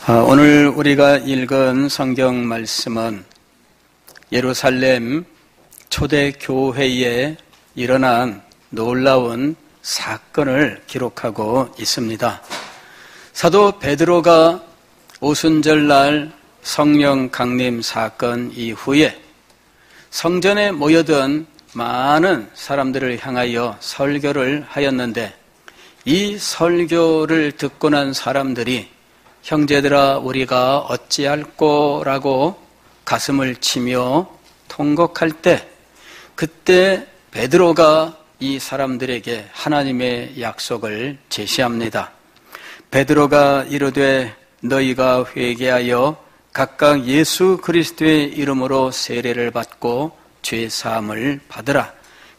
오늘 우리가 읽은 성경 말씀은 예루살렘 초대교회에 일어난 놀라운 사건을 기록하고 있습니다. 사도 베드로가 오순절날 성령 강림 사건 이후에 성전에 모여든 많은 사람들을 향하여 설교를 하였는데, 이 설교를 듣고 난 사람들이 형제들아 우리가 어찌할꼬라고 가슴을 치며 통곡할 때, 그때 베드로가 이 사람들에게 하나님의 약속을 제시합니다. 베드로가 이르되 너희가 회개하여 각각 예수 그리스도의 이름으로 세례를 받고 죄 사함을 받으라.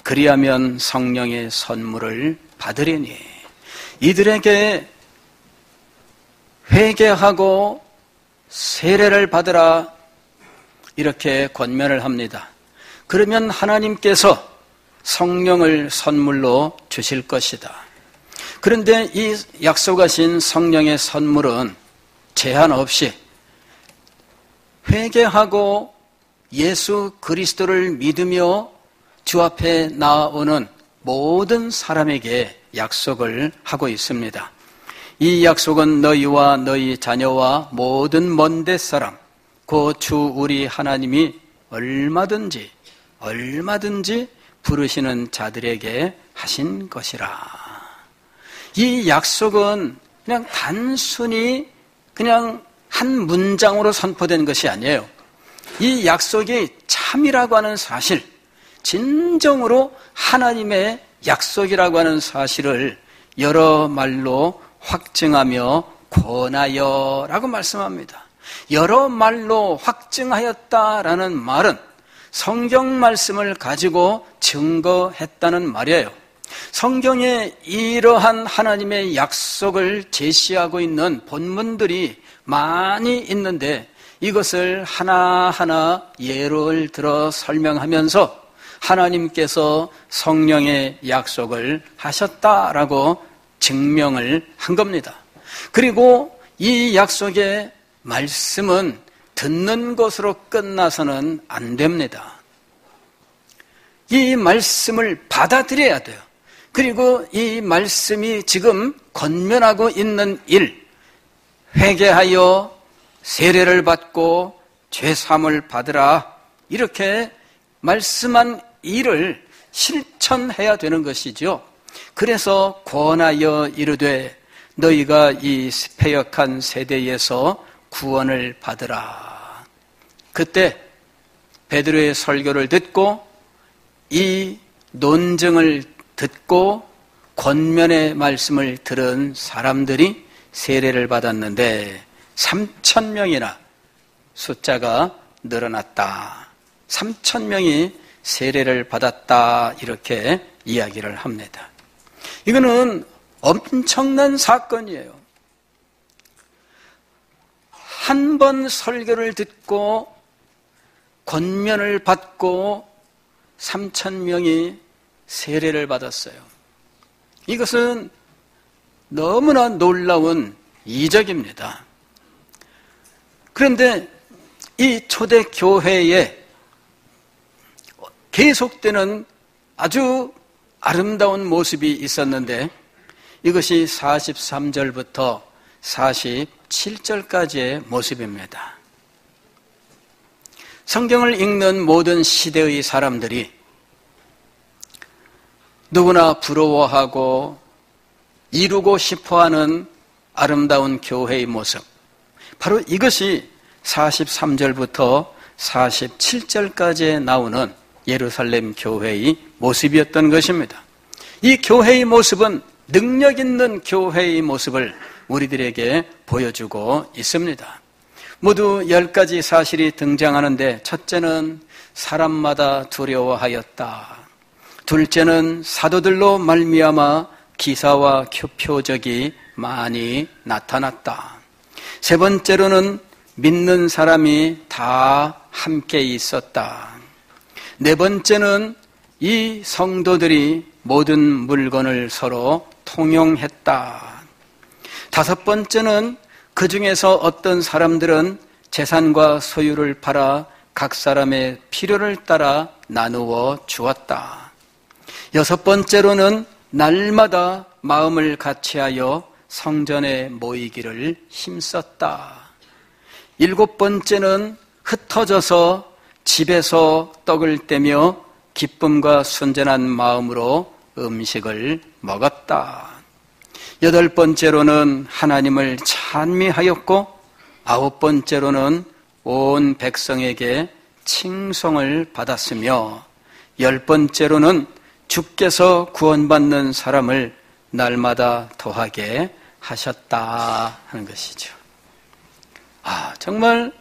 그리하면 성령의 선물을 받으리니. 이들에게 회개하고 세례를 받으라, 이렇게 권면을 합니다. 그러면 하나님께서 성령을 선물로 주실 것이다. 그런데 이 약속하신 성령의 선물은 제한 없이 회개하고 예수 그리스도를 믿으며 주 앞에 나아오는 모든 사람에게 약속을 하고 있습니다. 이 약속은 너희와 너희 자녀와 모든 먼데 사람, 그 주 우리 하나님이 얼마든지 부르시는 자들에게 하신 것이라. 이 약속은 그냥 단순히 그냥 한 문장으로 선포된 것이 아니에요. 이 약속이 참이라고 하는 사실, 진정으로 하나님의 약속이라고 하는 사실을 여러 말로 확증하며 권하여라고 말씀합니다. 여러 말로 확증하였다라는 말은 성경 말씀을 가지고 증거했다는 말이에요. 성경에 이러한 하나님의 약속을 제시하고 있는 본문들이 많이 있는데, 이것을 하나하나 예를 들어 설명하면서 하나님께서 성령의 약속을 하셨다라고 증명을 한 겁니다. 그리고 이 약속의 말씀은 듣는 것으로 끝나서는 안 됩니다. 이 말씀을 받아들여야 돼요. 그리고 이 말씀이 지금 권면하고 있는 일, 회개하여 세례를 받고 죄사함을 받으라, 이렇게 말씀한 일을 실천해야 되는 것이죠. 그래서 권하여 이르되 너희가 이 패역한 세대에서 구원을 받으라. 그때 베드로의 설교를 듣고 이 논증을 듣고 권면의 말씀을 들은 사람들이 세례를 받았는데 3,000명이나 숫자가 늘어났다. 3,000명이 세례를 받았다, 이렇게 이야기를 합니다. 이거는 엄청난 사건이에요. 한 번 설교를 듣고 권면을 받고 3,000명이 세례를 받았어요. 이것은 너무나 놀라운 이적입니다. 그런데 이 초대교회에 계속되는 아주 아름다운 모습이 있었는데, 이것이 43절부터 47절까지의 모습입니다. 성경을 읽는 모든 시대의 사람들이 누구나 부러워하고 이루고 싶어하는 아름다운 교회의 모습, 바로 이것이 43절부터 47절까지에 나오는 예루살렘 교회의 모습이었던 것입니다. 이 교회의 모습은 능력 있는 교회의 모습을 우리들에게 보여주고 있습니다. 모두 10가지 사실이 등장하는데, 첫째는 사람마다 두려워하였다. 둘째는 사도들로 말미암아 기사와 표적이 많이 나타났다. 세 번째로는 믿는 사람이 다 함께 있었다. 네 번째는 이 성도들이 모든 물건을 서로 통용했다. 다섯 번째는 그 중에서 어떤 사람들은 재산과 소유를 팔아 각 사람의 필요를 따라 나누어 주었다. 여섯 번째로는 날마다 마음을 같이하여 성전에 모이기를 힘썼다. 일곱 번째는 흩어져서 집에서 떡을 떼며 기쁨과 순전한 마음으로 음식을 먹었다. 여덟 번째로는 하나님을 찬미하였고, 아홉 번째로는 온 백성에게 칭송을 받았으며, 열 번째로는 주께서 구원받는 사람을 날마다 더하게 하셨다 하는 것이죠. 정말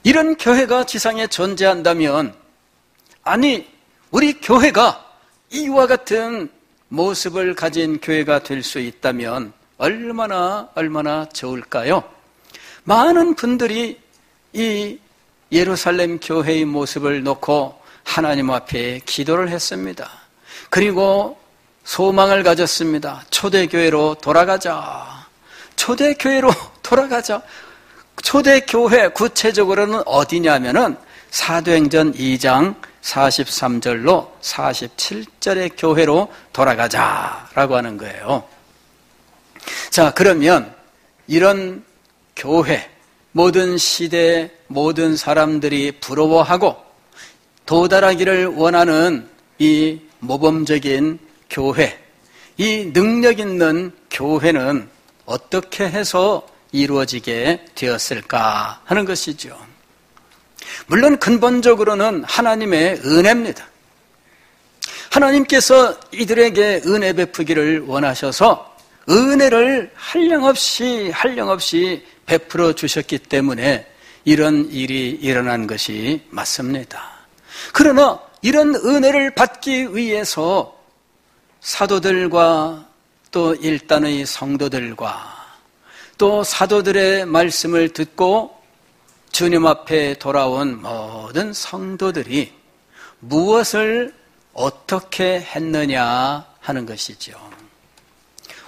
이런 교회가 지상에 존재한다면, 아니 우리 교회가 이와 같은 모습을 가진 교회가 될 수 있다면 얼마나 좋을까요? 많은 분들이 이 예루살렘 교회의 모습을 놓고 하나님 앞에 기도를 했습니다. 그리고 소망을 가졌습니다. 초대교회로 돌아가자. 초대교회로 돌아가자. 초대교회 구체적으로는 어디냐면은 사도행전 2장 43절로 47절의 교회로 돌아가자라고 하는 거예요. 자, 그러면 이런 교회, 모든 시대, 모든 사람들이 부러워하고 도달하기를 원하는 이 모범적인 교회, 이 능력 있는 교회는 어떻게 해서 이루어지게 되었을까 하는 것이죠. 물론 근본적으로는 하나님의 은혜입니다. 하나님께서 이들에게 은혜 베푸기를 원하셔서 은혜를 한량없이 베풀어 주셨기 때문에 이런 일이 일어난 것이 맞습니다. 그러나 이런 은혜를 받기 위해서 사도들과 또 일단의 성도들과 또 사도들의 말씀을 듣고 주님 앞에 돌아온 모든 성도들이 무엇을 어떻게 했느냐 하는 것이죠.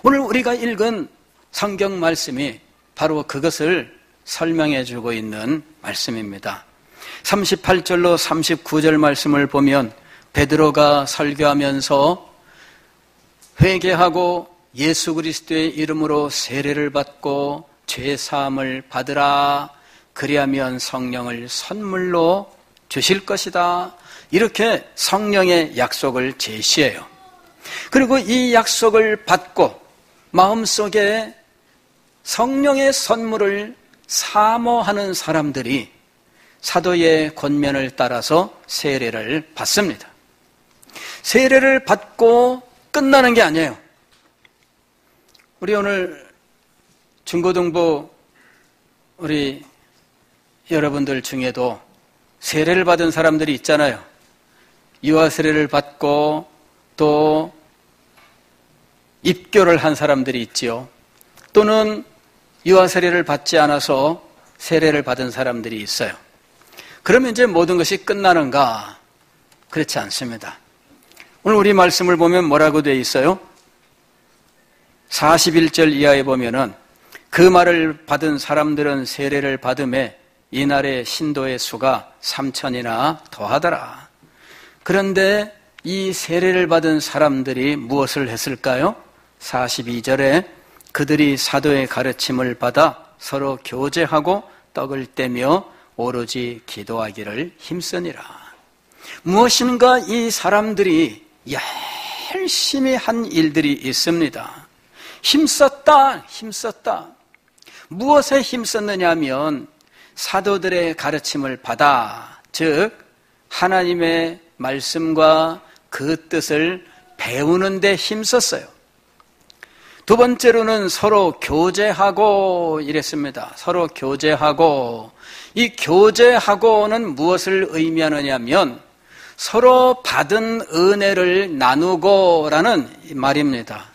오늘 우리가 읽은 성경 말씀이 바로 그것을 설명해 주고 있는 말씀입니다. 38절로 39절 말씀을 보면 베드로가 설교하면서 회개하고 예수 그리스도의 이름으로 세례를 받고 죄 사함을 받으라. 그리하면 성령을 선물로 주실 것이다. 이렇게 성령의 약속을 제시해요. 그리고 이 약속을 받고 마음속에 성령의 선물을 사모하는 사람들이 사도의 권면을 따라서 세례를 받습니다. 세례를 받고 끝나는 게 아니에요. 우리 오늘 중고등부 우리 여러분들 중에도 세례를 받은 사람들이 있잖아요. 유아 세례를 받고 또 입교를 한 사람들이 있지요. 또는 유아 세례를 받지 않아서 세례를 받은 사람들이 있어요. 그러면 이제 모든 것이 끝나는가? 그렇지 않습니다. 오늘 우리 말씀을 보면 뭐라고 되어 있어요? 41절 이하에 보면은 그 말을 받은 사람들은 세례를 받음에 이날의 신도의 수가 3,000이나 더하더라. 그런데 이 세례를 받은 사람들이 무엇을 했을까요? 42절에 그들이 사도의 가르침을 받아 서로 교제하고 떡을 떼며 오로지 기도하기를 힘쓰니라. 무엇인가 이 사람들이 열심히 한 일들이 있습니다. 힘썼다. 무엇에 힘썼느냐 하면 사도들의 가르침을 받아, 즉 하나님의 말씀과 그 뜻을 배우는 데 힘썼어요. 두 번째로는 서로 교제하고 이랬습니다. 서로 교제하고, 이 교제하고는 무엇을 의미하느냐 하면 서로 받은 은혜를 나누고라는 말입니다.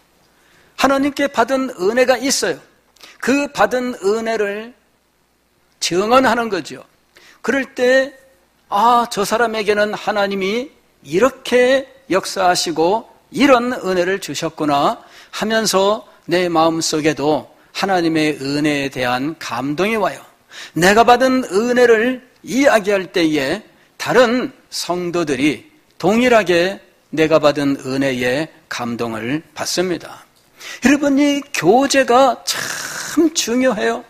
하나님께 받은 은혜가 있어요. 그 받은 은혜를 증언하는 거죠. 그럴 때 저 사람에게는 하나님이 이렇게 역사하시고 이런 은혜를 주셨구나 하면서 내 마음속에도 하나님의 은혜에 대한 감동이 와요. 내가 받은 은혜를 이야기할 때에 다른 성도들이 동일하게 내가 받은 은혜에 감동을 받습니다. 여러분, 이 교제가 참 중요해요.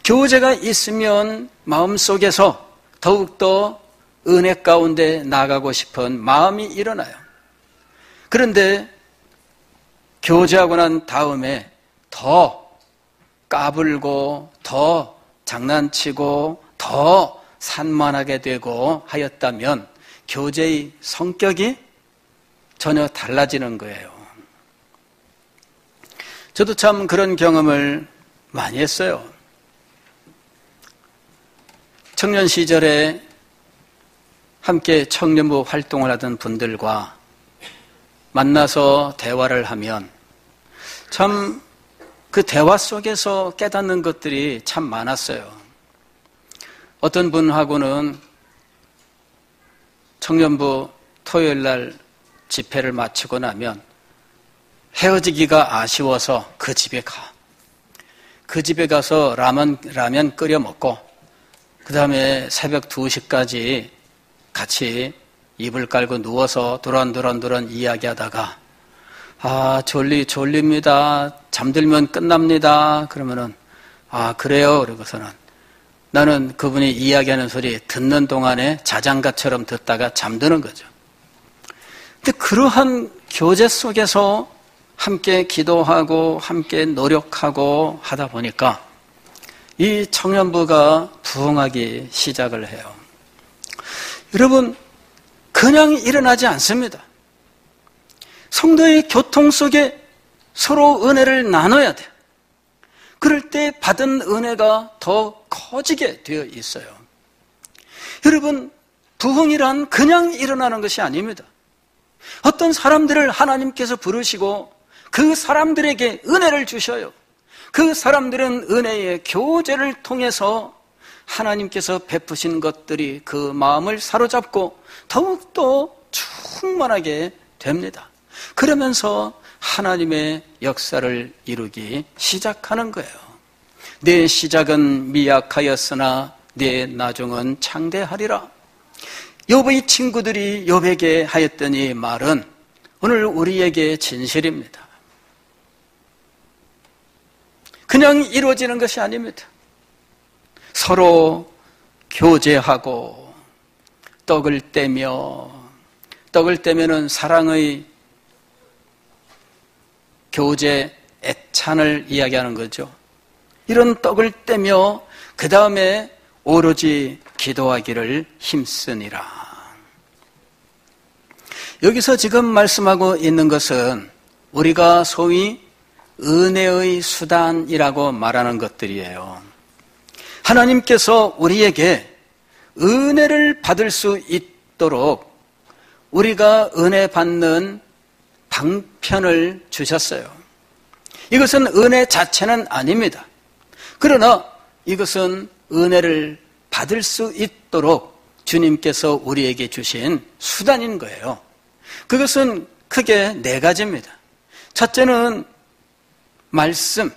교제가 있으면 마음속에서 더욱더 은혜 가운데 나가고 싶은 마음이 일어나요. 그런데 교제하고 난 다음에 더 까불고 더 장난치고 더 산만하게 되고 하였다면 교제의 성격이 전혀 달라지는 거예요. 저도 참 그런 경험을 많이 했어요. 청년 시절에 함께 청년부 활동을 하던 분들과 만나서 대화를 하면 참 그 대화 속에서 깨닫는 것들이 참 많았어요. 어떤 분하고는 청년부 토요일 날 집회를 마치고 나면 헤어지기가 아쉬워서 그 집에 가. 그 집에 가서 라면 끓여 먹고 그 다음에 새벽 2시까지 같이 이불 깔고 누워서 도란도란 이야기하다가 졸립니다. 잠들면 끝납니다. 그러면은 그래요. 그러고서는 나는 그분이 이야기하는 소리 듣는 동안에 자장가처럼 듣다가 잠드는 거죠. 근데 그러한 교제 속에서 함께 기도하고 함께 노력하고 하다 보니까 이 청년부가 부흥하기 시작을 해요. 여러분, 그냥 일어나지 않습니다. 성도의 교통 속에 서로 은혜를 나눠야 돼요. 그럴 때 받은 은혜가 더 커지게 되어 있어요. 여러분, 부흥이란 그냥 일어나는 것이 아닙니다. 어떤 사람들을 하나님께서 부르시고 그 사람들에게 은혜를 주셔요. 그 사람들은 은혜의 교제를 통해서 하나님께서 베푸신 것들이 그 마음을 사로잡고 더욱더 충만하게 됩니다. 그러면서 하나님의 역사를 이루기 시작하는 거예요. 내 시작은 미약하였으나 내 나중은 창대하리라. 욥의 친구들이 욥에게 하였던 이 말은 오늘 우리에게 진실입니다. 그냥 이루어지는 것이 아닙니다. 서로 교제하고 떡을 떼면은 사랑의 교제 애찬을 이야기하는 거죠. 이런 떡을 떼며 그 다음에 오로지 기도하기를 힘쓰니라. 여기서 지금 말씀하고 있는 것은 우리가 소위 은혜의 수단이라고 말하는 것들이에요. 하나님께서 우리에게 은혜를 받을 수 있도록 우리가 은혜 받는 방편을 주셨어요. 이것은 은혜 자체는 아닙니다. 그러나 이것은 은혜를 받을 수 있도록 주님께서 우리에게 주신 수단인 거예요. 그것은 크게 4가지입니다. 첫째는 말씀.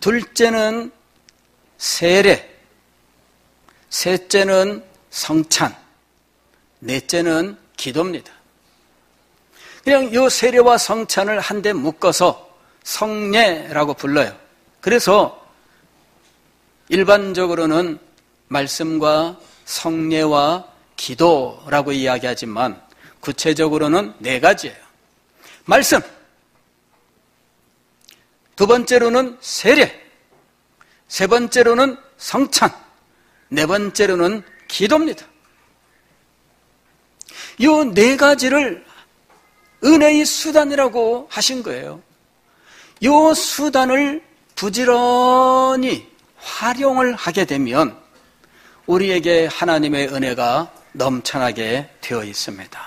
둘째는 세례. 셋째는 성찬. 넷째는 기도입니다. 그냥 이 세례와 성찬을 한데 묶어서 성례라고 불러요. 그래서 일반적으로는 말씀과 성례와 기도라고 이야기하지만 구체적으로는 4가지예요. 말씀, 두 번째로는 세례, 세 번째로는 성찬, 네 번째로는 기도입니다. 이 4가지를 은혜의 수단이라고 하신 거예요. 이 수단을 부지런히 활용을 하게 되면 우리에게 하나님의 은혜가 넘쳐나게 되어 있습니다.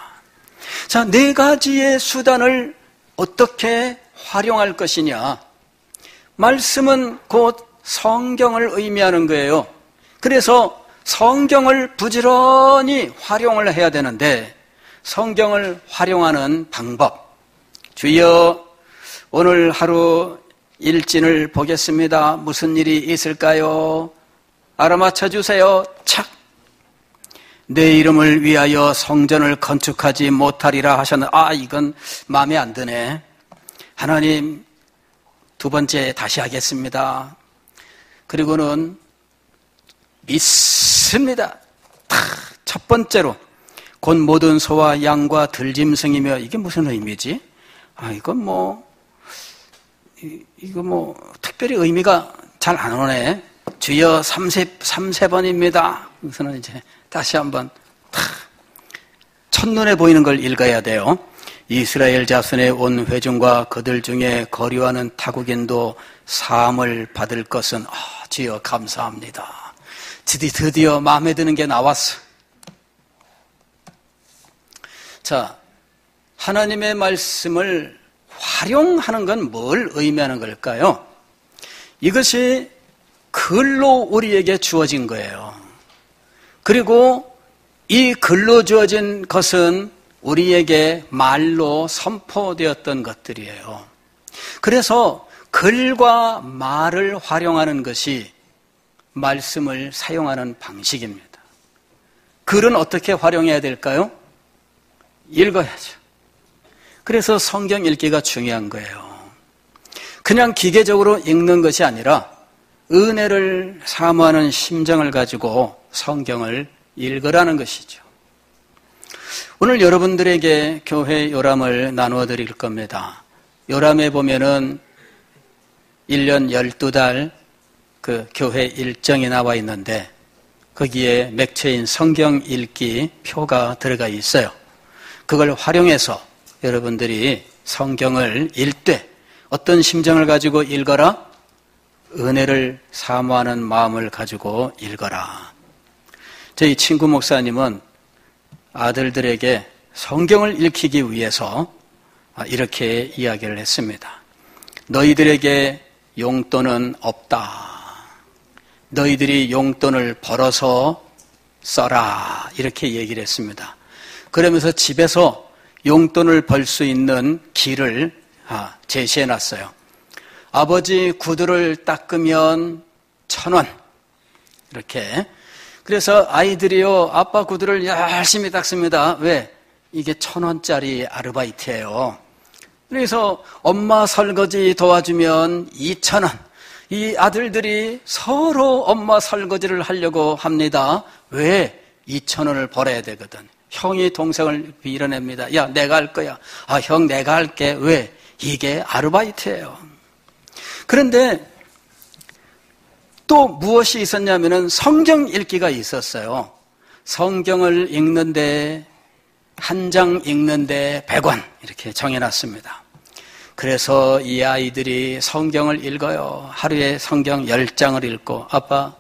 자, 4가지의 수단을 어떻게 활용할 것이냐? 말씀은 곧 성경을 의미하는 거예요. 그래서 성경을 부지런히 활용을 해야 되는데 성경을 활용하는 방법. 주여 오늘 하루 일진을 보겠습니다. 무슨 일이 있을까요? 알아맞혀 주세요. 착! 내 이름을 위하여 성전을 건축하지 못하리라 하셨는데, 이건 마음에 안 드네. 하나님, 두 번째 다시 하겠습니다. 그리고는 믿습니다. 첫 번째로 곧 모든 소와 양과 들짐승이며, 이게 무슨 의미지? 이거 특별히 의미가 잘 안 오네. 주여 33번입니다. 그래서는 이제 다시 한번 첫눈에 보이는 걸 읽어야 돼요. 이스라엘 자손의 온 회중과 그들 중에 거류하는 타국인도 사함을 받을 것은 주여 감사합니다. 드디어 마음에 드는 게 나왔어. 자, 하나님의 말씀을 활용하는 건 뭘 의미하는 걸까요? 이것이 글로 우리에게 주어진 거예요. 그리고 이 글로 주어진 것은 우리에게 말로 선포되었던 것들이에요. 그래서 글과 말을 활용하는 것이 말씀을 사용하는 방식입니다. 글은 어떻게 활용해야 될까요? 읽어야죠. 그래서 성경 읽기가 중요한 거예요. 그냥 기계적으로 읽는 것이 아니라 은혜를 사모하는 심정을 가지고 성경을 읽으라는 것이죠. 오늘 여러분들에게 교회 요람을 나누어 드릴 겁니다. 요람에 보면은 1년 12달 그 교회 일정이 나와 있는데 거기에 맥체인 성경 읽기 표가 들어가 있어요. 그걸 활용해서 여러분들이 성경을 읽되 어떤 심정을 가지고 읽어라? 은혜를 사모하는 마음을 가지고 읽어라. 저희 친구 목사님은 아들들에게 성경을 읽히기 위해서 이렇게 이야기를 했습니다. 너희들에게 용돈은 없다. 너희들이 용돈을 벌어서 써라. 이렇게 얘기를 했습니다. 그러면서 집에서 용돈을 벌 수 있는 길을 제시해 놨어요. 아버지 구두를 닦으면 1,000원. 이렇게. 그래서 아이들이요, 아빠 구두를 열심히 닦습니다. 왜? 이게 1,000원짜리 아르바이트예요. 그래서 엄마 설거지 도와주면 2,000원. 이 아들들이 서로 엄마 설거지를 하려고 합니다. 왜? 2,000원을 벌어야 되거든. 형이 동생을 밀어냅니다. 야, 내가 할 거야. 형, 내가 할게. 왜? 이게 아르바이트예요. 그런데 또 무엇이 있었냐면은 성경 읽기가 있었어요. 성경을 읽는데, 한 장 읽는데 100원. 이렇게 정해놨습니다. 그래서 이 아이들이 성경을 읽어요. 하루에 성경 10장을 읽고, 아빠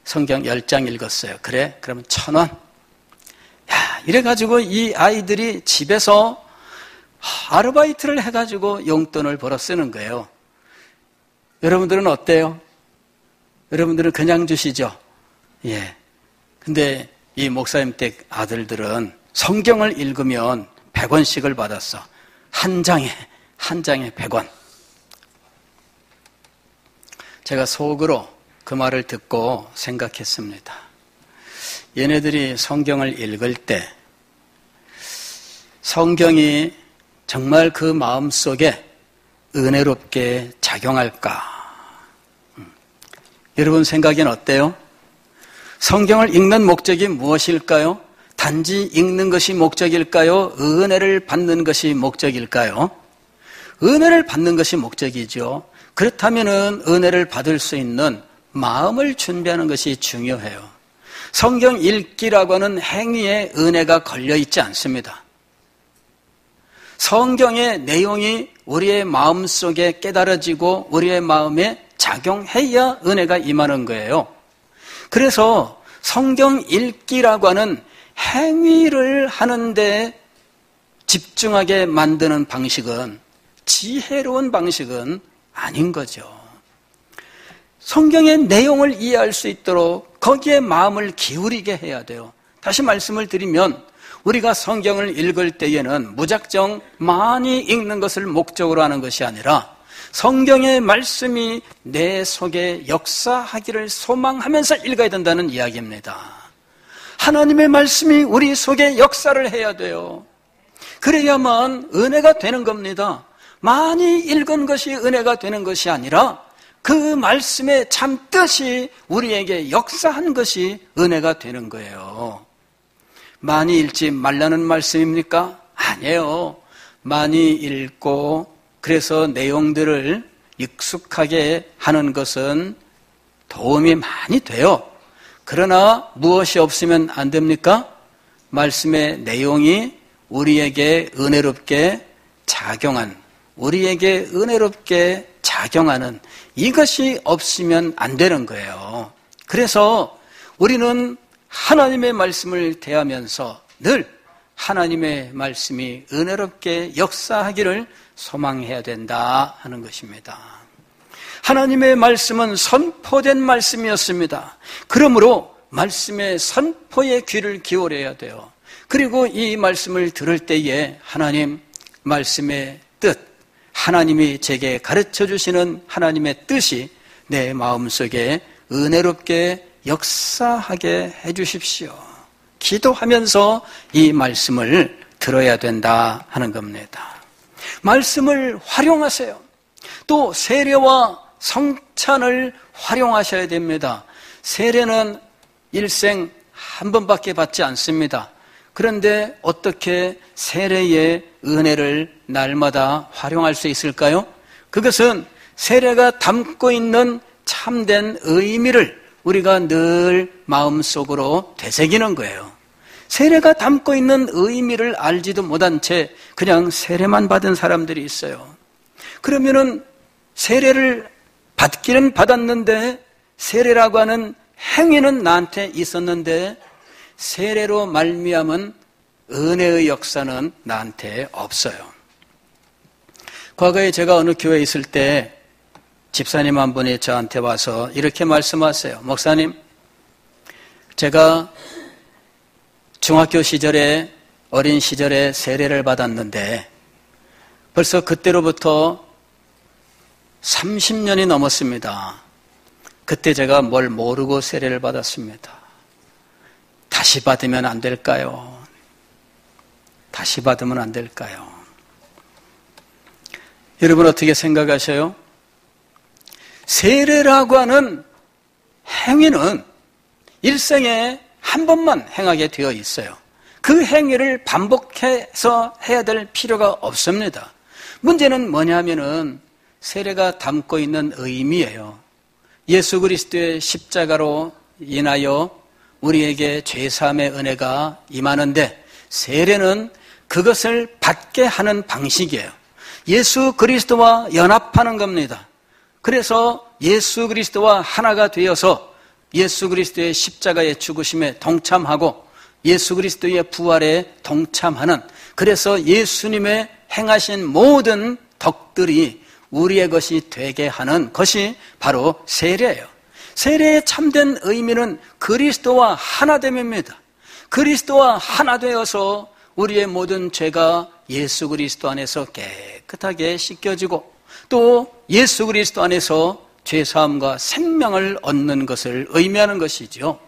성경 10장 읽었어요. 그래? 그러면 1,000원. 이래가지고 이 아이들이 집에서 아르바이트를 해가지고 용돈을 벌어 쓰는 거예요. 여러분들은 어때요? 여러분들은 그냥 주시죠? 예. 근데 이 목사님 댁 아들들은 성경을 읽으면 100원씩을 받았어. 한 장에 100원. 제가 속으로 그 말을 듣고 생각했습니다. 얘네들이 성경을 읽을 때 성경이 정말 그 마음속에 은혜롭게 작용할까? 여러분 생각엔 어때요? 성경을 읽는 목적이 무엇일까요? 단지 읽는 것이 목적일까요? 은혜를 받는 것이 목적일까요? 은혜를 받는 것이 목적이죠. 그렇다면은 은혜를 받을 수 있는 마음을 준비하는 것이 중요해요. 성경 읽기라고 하는 행위에 은혜가 걸려 있지 않습니다. 성경의 내용이 우리의 마음속에 깨달아지고 우리의 마음에 작용해야 은혜가 임하는 거예요. 그래서 성경 읽기라고 하는 행위를 하는데 집중하게 만드는 방식은 지혜로운 방식은 아닌 거죠. 성경의 내용을 이해할 수 있도록 거기에 마음을 기울이게 해야 돼요. 다시 말씀을 드리면 우리가 성경을 읽을 때에는 무작정 많이 읽는 것을 목적으로 하는 것이 아니라 성경의 말씀이 내 속에 역사하기를 소망하면서 읽어야 된다는 이야기입니다. 하나님의 말씀이 우리 속에 역사를 해야 돼요. 그래야만 은혜가 되는 겁니다. 많이 읽은 것이 은혜가 되는 것이 아니라 그 말씀의 참 뜻이 우리에게 역사한 것이 은혜가 되는 거예요. 많이 읽지 말라는 말씀입니까? 아니에요. 많이 읽고 그래서 내용들을 익숙하게 하는 것은 도움이 많이 돼요. 그러나 무엇이 없으면 안 됩니까? 말씀의 내용이 우리에게 은혜롭게 작용하는 이것이 없으면 안 되는 거예요. 그래서 우리는 하나님의 말씀을 대하면서 늘 하나님의 말씀이 은혜롭게 역사하기를 소망해야 된다 하는 것입니다. 하나님의 말씀은 선포된 말씀이었습니다. 그러므로 말씀의 선포에 귀를 기울여야 돼요. 그리고 이 말씀을 들을 때에 하나님 말씀의 뜻, 하나님이 제게 가르쳐 주시는 하나님의 뜻이 내 마음속에 은혜롭게 역사하게 해 주십시오. 기도하면서 이 말씀을 들어야 된다 하는 겁니다. 말씀을 활용하세요. 또 세례와 성찬을 활용하셔야 됩니다. 세례는 일생 한 번밖에 받지 않습니다. 그런데 어떻게 세례의 은혜를 날마다 활용할 수 있을까요? 그것은 세례가 담고 있는 참된 의미를 우리가 늘 마음속으로 되새기는 거예요. 세례가 담고 있는 의미를 알지도 못한 채 그냥 세례만 받은 사람들이 있어요. 그러면은 세례를 받기는 받았는데 세례라고 하는 행위는 나한테 있었는데 세례로 말미암은 은혜의 역사는 나한테 없어요. 과거에 제가 어느 교회에 있을 때 집사님 한 분이 저한테 와서 이렇게 말씀하세요. 목사님, 제가 중학교 시절에 어린 시절에 세례를 받았는데 벌써 그때로부터 30년이 넘었습니다. 그때 제가 뭘 모르고 세례를 받았습니다. 다시 받으면 안 될까요? 다시 받으면 안 될까요? 여러분 어떻게 생각하셔요? 세례라고 하는 행위는 일생에 한 번만 행하게 되어 있어요. 그 행위를 반복해서 해야 될 필요가 없습니다. 문제는 뭐냐면은 세례가 담고 있는 의미예요. 예수 그리스도의 십자가로 인하여 우리에게 죄사함의 은혜가 임하는데 세례는 그것을 받게 하는 방식이에요. 예수 그리스도와 연합하는 겁니다. 그래서 예수 그리스도와 하나가 되어서 예수 그리스도의 십자가의 죽으심에 동참하고 예수 그리스도의 부활에 동참하는, 그래서 예수님의 행하신 모든 덕들이 우리의 것이 되게 하는 것이 바로 세례예요. 세례의 참된 의미는 그리스도와 하나됨입니다. 그리스도와 하나 되어서 우리의 모든 죄가 예수 그리스도 안에서 깨끗하게 씻겨지고 또 예수 그리스도 안에서 죄사함과 생명을 얻는 것을 의미하는 것이죠.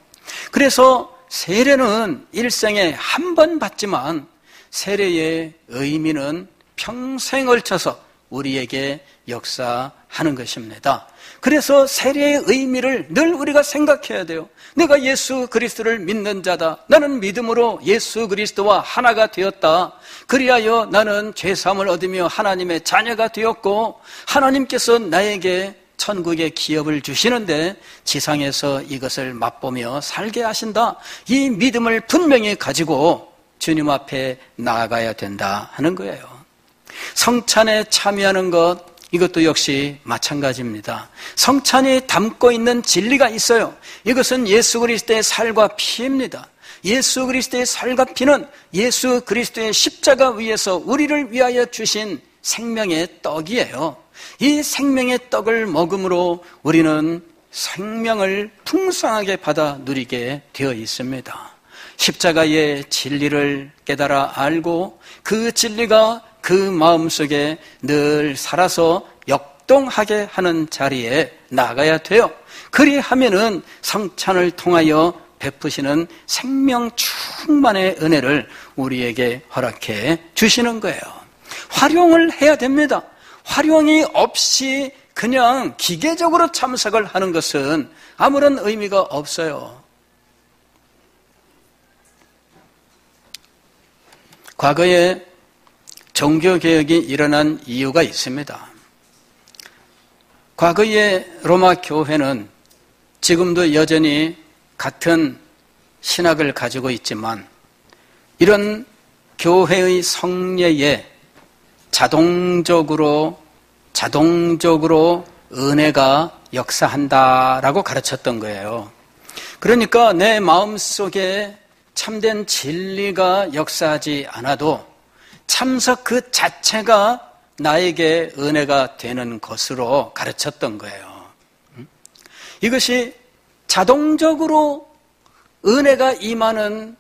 그래서 세례는 일생에 한 번 받지만 세례의 의미는 평생 걸쳐서 우리에게 역사하는 것입니다. 그래서 세례의 의미를 늘 우리가 생각해야 돼요. 내가 예수 그리스도를 믿는 자다. 나는 믿음으로 예수 그리스도와 하나가 되었다. 그리하여 나는 죄사함을 얻으며 하나님의 자녀가 되었고 하나님께서 나에게 천국의 기업을 주시는데 지상에서 이것을 맛보며 살게 하신다. 이 믿음을 분명히 가지고 주님 앞에 나아가야 된다 하는 거예요. 성찬에 참여하는 것, 이것도 역시 마찬가지입니다. 성찬이 담고 있는 진리가 있어요. 이것은 예수 그리스도의 살과 피입니다. 예수 그리스도의 살과 피는 예수 그리스도의 십자가 위에서 우리를 위하여 주신 생명의 떡이에요. 이 생명의 떡을 먹음으로 우리는 생명을 풍성하게 받아 누리게 되어 있습니다. 십자가의 진리를 깨달아 알고 그 진리가 그 마음속에 늘 살아서 합동하게 하는 자리에 나가야 돼요. 그리하면은 성찬을 통하여 베푸시는 생명 충만의 은혜를 우리에게 허락해 주시는 거예요. 활용을 해야 됩니다. 활용이 없이 그냥 기계적으로 참석을 하는 것은 아무런 의미가 없어요. 과거에 종교개혁이 일어난 이유가 있습니다. 과거의 로마 교회는 지금도 여전히 같은 신학을 가지고 있지만 이런 교회의 성례에 자동적으로 은혜가 역사한다라고 가르쳤던 거예요. 그러니까 내 마음속에 참된 진리가 역사하지 않아도 참석 그 자체가 나에게 은혜가 되는 것으로 가르쳤던 거예요. 이것이 자동적으로 은혜가 임하는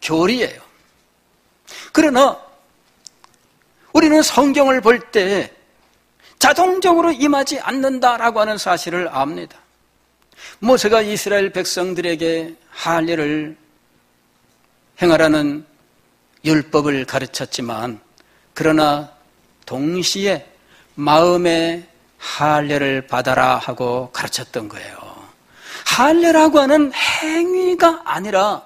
교리예요. 그러나 우리는 성경을 볼 때 자동적으로 임하지 않는다라고 하는 사실을 압니다. 모세가 이스라엘 백성들에게 할례를 행하라는 율법을 가르쳤지만 그러나 동시에 마음의 할례를 받아라 하고 가르쳤던 거예요. 할례라고 하는 행위가 아니라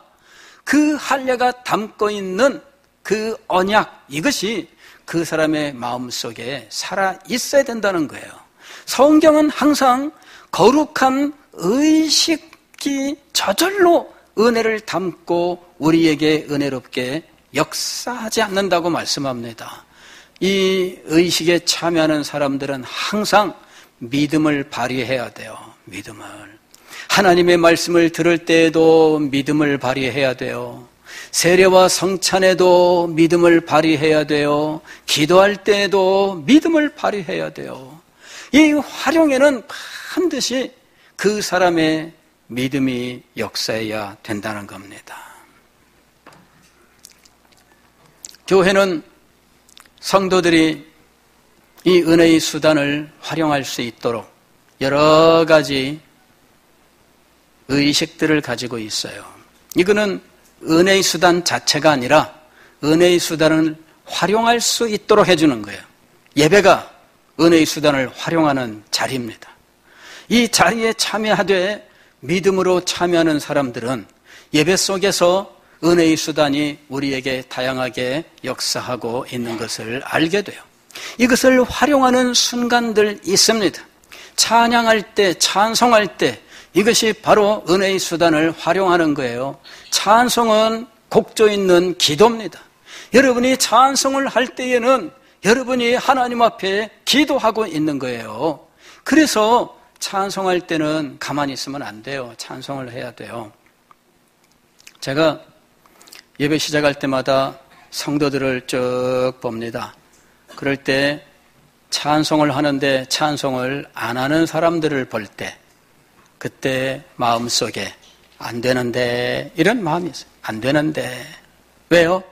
그 할례가 담고 있는 그 언약, 이것이 그 사람의 마음속에 살아 있어야 된다는 거예요. 성경은 항상 거룩한 의식이 저절로 은혜를 담고 우리에게 은혜롭게 역사하지 않는다고 말씀합니다. 이 의식에 참여하는 사람들은 항상 믿음을 발휘해야 돼요. 믿음을. 하나님의 말씀을 들을 때에도 믿음을 발휘해야 돼요. 세례와 성찬에도 믿음을 발휘해야 돼요. 기도할 때에도 믿음을 발휘해야 돼요. 이 활용에는 반드시 그 사람의 믿음이 역사해야 된다는 겁니다. 교회는 성도들이 이 은혜의 수단을 활용할 수 있도록 여러 가지 의식들을 가지고 있어요. 이거는 은혜의 수단 자체가 아니라 은혜의 수단을 활용할 수 있도록 해주는 거예요. 예배가 은혜의 수단을 활용하는 자리입니다. 이 자리에 참여하되 믿음으로 참여하는 사람들은 예배 속에서 은혜의 수단이 우리에게 다양하게 역사하고 있는 것을 알게 돼요. 이것을 활용하는 순간들 있습니다. 찬양할 때, 찬송할 때 이것이 바로 은혜의 수단을 활용하는 거예요. 찬송은 곡조 있는 기도입니다. 여러분이 찬송을 할 때에는 여러분이 하나님 앞에 기도하고 있는 거예요. 그래서 찬송할 때는 가만히 있으면 안 돼요. 찬송을 해야 돼요. 제가 예배 시작할 때마다 성도들을 쭉 봅니다. 그럴 때 찬송을 하는데 찬송을 안 하는 사람들을 볼 때 그때 마음속에 안 되는데 이런 마음이 있어요. 안 되는데. 왜요?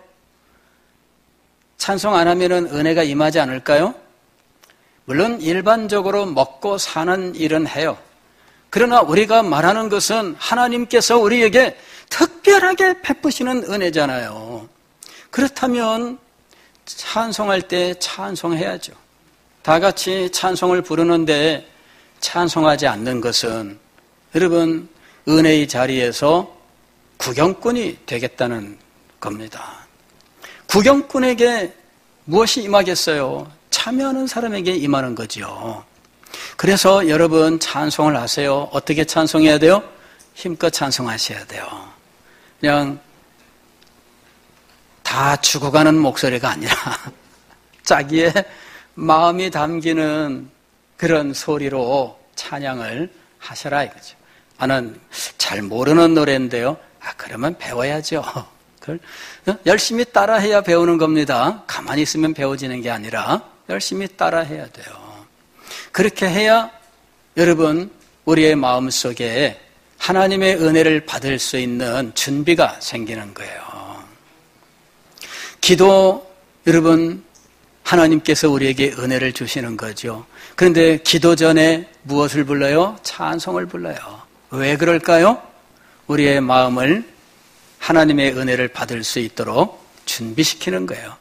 찬송 안 하면은 은혜가 임하지 않을까요? 물론 일반적으로 먹고 사는 일은 해요. 그러나 우리가 말하는 것은 하나님께서 우리에게 특별하게 베푸시는 은혜잖아요. 그렇다면 찬송할 때 찬송해야죠. 다 같이 찬송을 부르는데 찬송하지 않는 것은 여러분 은혜의 자리에서 구경꾼이 되겠다는 겁니다. 구경꾼에게 무엇이 임하겠어요? 참여하는 사람에게 임하는 거죠. 그래서 여러분 찬송을 하세요. 어떻게 찬송해야 돼요? 힘껏 찬송하셔야 돼요. 그냥 다 죽어가는 목소리가 아니라 자기의 마음이 담기는 그런 소리로 찬양을 하셔라 이거죠. 나는 잘 모르는 노래인데요. 그러면 배워야죠. 그걸 열심히 따라해야 배우는 겁니다. 가만히 있으면 배워지는 게 아니라 열심히 따라해야 돼요. 그렇게 해야 여러분 우리의 마음속에 하나님의 은혜를 받을 수 있는 준비가 생기는 거예요. 기도 여러분 하나님께서 우리에게 은혜를 주시는 거죠. 그런데 기도 전에 무엇을 불러요? 찬송을 불러요. 왜 그럴까요? 우리의 마음을 하나님의 은혜를 받을 수 있도록 준비시키는 거예요.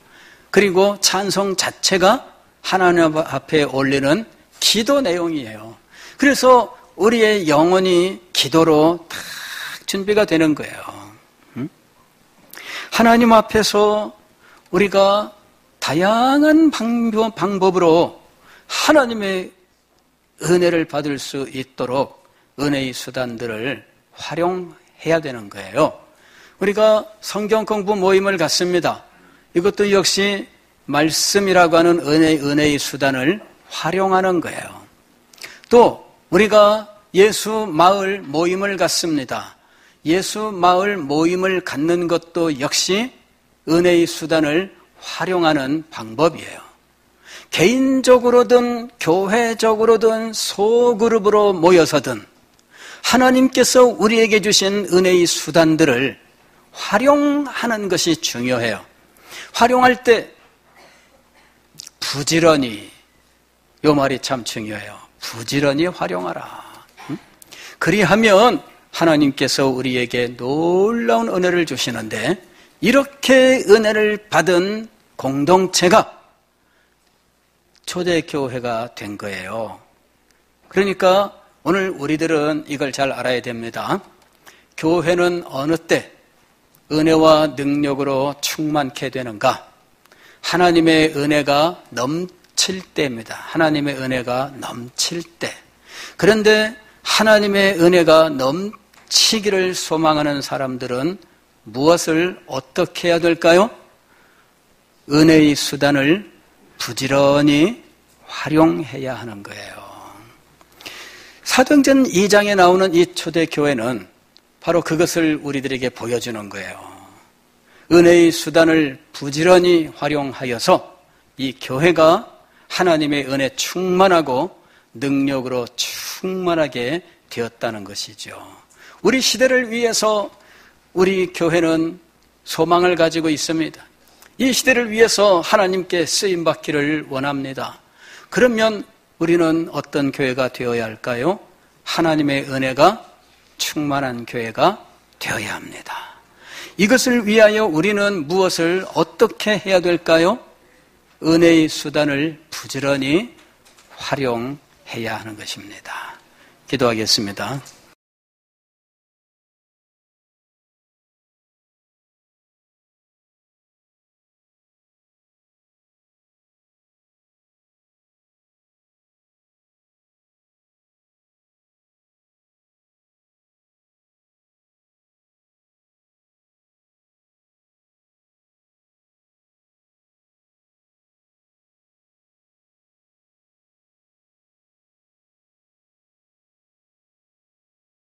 그리고 찬송 자체가 하나님 앞에 올리는 기도 내용이에요. 그래서 우리의 영혼이 기도로 딱 준비가 되는 거예요. 하나님 앞에서 우리가 다양한 방법으로 하나님의 은혜를 받을 수 있도록 은혜의 수단들을 활용해야 되는 거예요. 우리가 성경 공부 모임을 갖습니다. 이것도 역시 말씀이라고 하는 은혜의 수단을 활용하는 거예요. 또 우리가 예수 마을 모임을 갖습니다. 예수 마을 모임을 갖는 것도 역시 은혜의 수단을 활용하는 방법이에요. 개인적으로든 교회적으로든 소그룹으로 모여서든 하나님께서 우리에게 주신 은혜의 수단들을 활용하는 것이 중요해요. 활용할 때 부지런히, 이 말이 참 중요해요. 부지런히 활용하라. 그리하면 하나님께서 우리에게 놀라운 은혜를 주시는데, 이렇게 은혜를 받은 공동체가 초대교회가 된 거예요. 그러니까 오늘 우리들은 이걸 잘 알아야 됩니다. 교회는 어느 때 은혜와 능력으로 충만케 되는가? 하나님의 은혜가 넘칠 때입니다. 하나님의 은혜가 넘칠 때. 그런데 하나님의 은혜가 넘치기를 소망하는 사람들은 무엇을 어떻게 해야 될까요? 은혜의 수단을 부지런히 활용해야 하는 거예요. 사도행전 2장에 나오는 이 초대교회는 바로 그것을 우리들에게 보여주는 거예요. 은혜의 수단을 부지런히 활용하여서 이 교회가 하나님의 은혜 충만하고 능력으로 충만하게 되었다는 것이죠. 우리 시대를 위해서 우리 교회는 소망을 가지고 있습니다. 이 시대를 위해서 하나님께 쓰임받기를 원합니다. 그러면 우리는 어떤 교회가 되어야 할까요? 하나님의 은혜가 충만한 교회가 되어야 합니다. 이것을 위하여 우리는 무엇을 어떻게 해야 될까요? 은혜의 수단을 부지런히 활용해야 하는 것입니다. 기도하겠습니다.